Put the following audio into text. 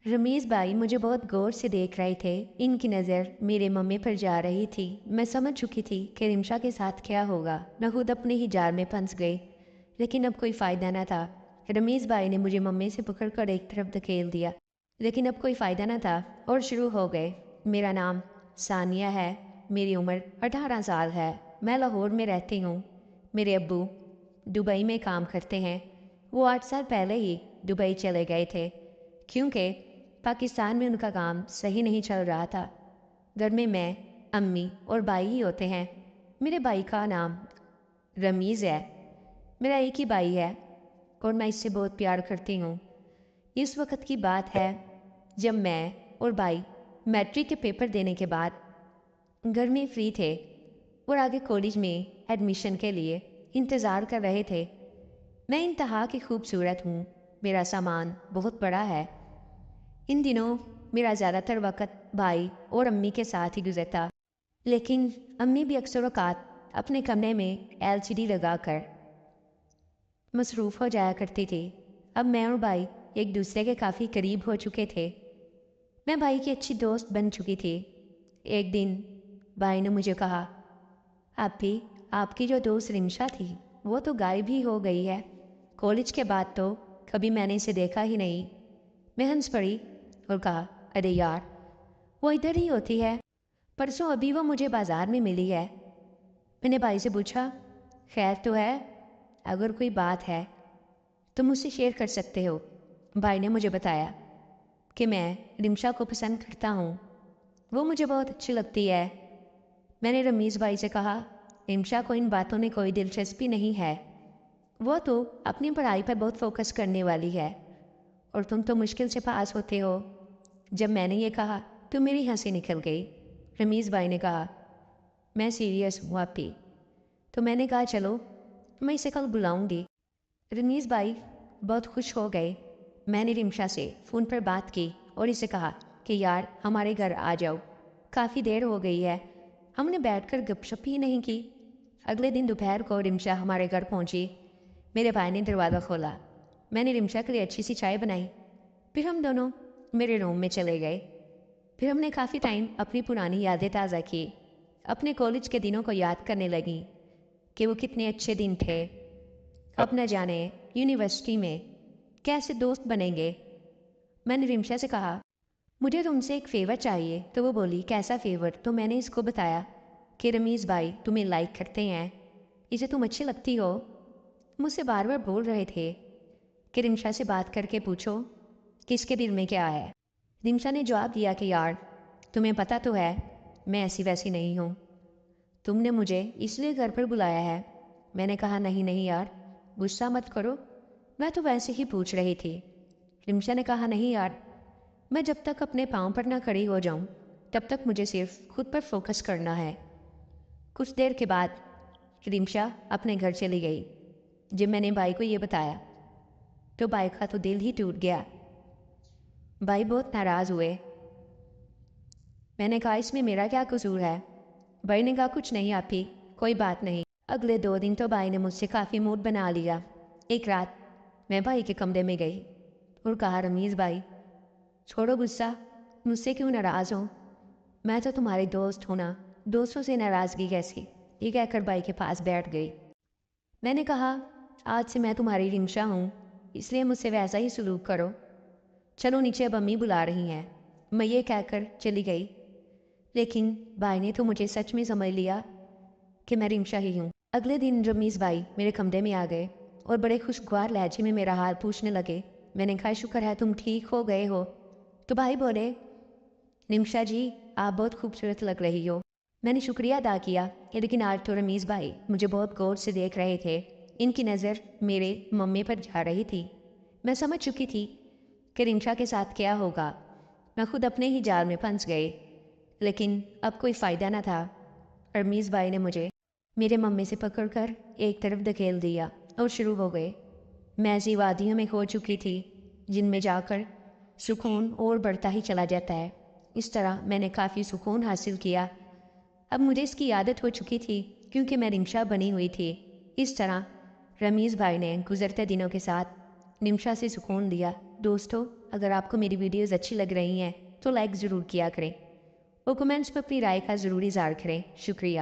रमीज़ भाई मुझे बहुत गौर से देख रहे थे। इनकी नज़र मेरे मम्मी पर जा रही थी। मैं समझ चुकी थी कि रिमशा के साथ क्या होगा। मैं खुद अपने ही जाल में फंस गई, लेकिन अब कोई फ़ायदा न था। रमीज़ भाई ने मुझे मम्मी से पकड़कर एक तरफ धकेल दिया, लेकिन अब कोई फ़ायदा न था और शुरू हो गए। मेरा नाम सानिया है। मेरी उम्र 18 साल है। मैं लाहौर में रहती हूँ। मेरे अब्बू दुबई में काम करते हैं। वो 8 साल पहले ही दुबई चले गए थे, क्योंकि पाकिस्तान में उनका काम सही नहीं चल रहा था। घर में मैं, अम्मी और भाई ही होते हैं। मेरे भाई का नाम रमीज़ है। मेरा एक ही भाई है और मैं इससे बहुत प्यार करती हूँ। इस वक्त की बात है जब मैं और भाई मैट्रिक के पेपर देने के बाद घर में फ्री थे और आगे कॉलेज में एडमिशन के लिए इंतज़ार कर रहे थे। मैं इंतहा की खूबसूरत हूँ। मेरा सामान बहुत बड़ा है। इन दिनों मेरा ज़्यादातर वक्त भाई और अम्मी के साथ ही गुजरता, लेकिन अम्मी भी अक्सर औक़ात अपने कमरे में एलसीडी लगाकर मसरूफ़ हो जाया करती थी। अब मैं और भाई एक दूसरे के काफ़ी करीब हो चुके थे। मैं भाई की अच्छी दोस्त बन चुकी थी। एक दिन भाई ने मुझे कहा, "आपी, आपकी जो दोस्त रिमशा थी वो तो गायब ही हो गई है। कॉलेज के बाद तो कभी मैंने इसे देखा ही नहीं।" मैं हंस पड़ी और कहा, "अरे यार, वो इधर ही होती है। परसों अभी वो मुझे बाजार में मिली है।" मैंने भाई से पूछा, "खैर तो है? अगर कोई बात है तो मुझसे शेयर कर सकते हो।" भाई ने मुझे बताया कि मैं रिमशा को पसंद करता हूँ। वो मुझे बहुत अच्छी लगती है। मैंने रमीज़ भाई से कहा, "रिमशा को इन बातों में कोई दिलचस्पी नहीं है। वो तो अपनी पढ़ाई पर बहुत फोकस करने वाली है और तुम तो मुश्किल से पास होते हो।" जब मैंने ये कहा तो मेरी हंसी निकल गई। रमीज़ भाई ने कहा, "मैं सीरियस हूँ आपी।" तो मैंने कहा, "चलो, मैं इसे कल बुलाऊंगी।" रमीज़ भाई बहुत खुश हो गए। मैंने रिमशा से फ़ोन पर बात की और इसे कहा कि यार हमारे घर आ जाओ, काफ़ी देर हो गई है। हमने बैठकर गपशप ही नहीं की। अगले दिन दोपहर को रिमशा हमारे घर पहुंची। मेरे भाई ने दरवाज़ा खोला। मैंने रिमशा के लिए अच्छी सी चाय बनाई। फिर हम दोनों मेरे रूम में चले गए। फिर हमने काफ़ी टाइम अपनी पुरानी यादें ताज़ा की। अपने कॉलेज के दिनों को याद करने लगी कि वो कितने अच्छे दिन थे। अब न जाने यूनिवर्सिटी में कैसे दोस्त बनेंगे। मैंने रिमशा से कहा, "मुझे तुमसे एक फ़ेवर चाहिए।" तो वो बोली, "कैसा फ़ेवर?" तो मैंने इसको बताया कि रमीज़ भाई तुम्हें लाइक करते हैं, इसे तुम अच्छी लगती हो। मुझसे बार बार बोल रहे थे कि रिमशा से बात करके पूछो कि इसके दिल में क्या है। रिमशा ने जवाब दिया कि यार तुम्हें पता तो है मैं ऐसी वैसी नहीं हूँ। तुमने मुझे इसलिए घर पर बुलाया है। मैंने कहा, "नहीं नहीं यार, गुस्सा मत करो, मैं तो वैसे ही पूछ रही थी।" रिमशा ने कहा, "नहीं यार, मैं जब तक अपने पाँव पर ना खड़ी हो जाऊं तब तक मुझे सिर्फ खुद पर फोकस करना है।" कुछ देर के बाद रिमशा अपने घर चली गई। जब मैंने भाई को ये बताया तो भाई का तो दिल ही टूट गया। भाई बहुत नाराज़ हुए। मैंने कहा, "इसमें मेरा क्या कसूर है?" भाई ने कहा, "कुछ नहीं आपी, कोई बात नहीं।" अगले 2 दिन तो भाई ने मुझसे काफ़ी मूड बना लिया। एक रात मैं भाई के कमरे में गई और कहा, "रमीज़ भाई, छोड़ो गुस्सा, मुझसे क्यों नाराज़ हो? मैं तो तुम्हारी दोस्त हूँ ना, दोस्तों से नाराज़गी कैसी?" ये कहकर भाई के पास बैठ गई। मैंने कहा, "आज से मैं तुम्हारी रिमशा हूँ, इसलिए मुझसे वैसा ही सलूक करो। चलो नीचे, अब अम्मी बुला रही हैं।" मैं ये कहकर चली गई, लेकिन भाई ने तो मुझे सच में समझ लिया कि मैं रिमशा ही हूँ। अगले दिन रमीज़ भाई मेरे कमरे में आ गए और बड़े खुशगवार लहजे में मेरा हाल पूछने लगे। मैंने कहा, "शुक्र है तुम ठीक हो गए हो।" तो भाई बोले, "रिमशा जी, आप बहुत खूबसूरत लग रही हो।" मैंने शुक्रिया अदा किया, लेकिन आज तो रमीज़ भाई मुझे बहुत गौर से देख रहे थे। इनकी नज़र मेरे मम्मी पर जा रही थी। मैं समझ चुकी थी कि रिमशा के साथ क्या होगा। मैं खुद अपने ही जाल में फंस गई, लेकिन अब कोई फ़ायदा न था। रमीज़ भाई ने मुझे मेरे मम्मी से पकड़कर एक तरफ धकेल दिया और शुरू हो गए। मैं ऐसी वादियों में खो चुकी थी जिनमें जाकर सुकून और बढ़ता ही चला जाता है। इस तरह मैंने काफ़ी सुकून हासिल किया। अब मुझे इसकी आदत हो चुकी थी क्योंकि मैं रिमशा बनी हुई थी। इस तरह रमीज़ भाई ने गुज़रते दिनों के साथ रिमशा से सुकून लिया। دوستو اگر آپ کو میری ویڈیوز اچھی لگ رہی ہیں تو لائک ضرور کیا کریں اور کمنٹس میں اپنی رائے کا ضرور اظہار کریں. شکریہ.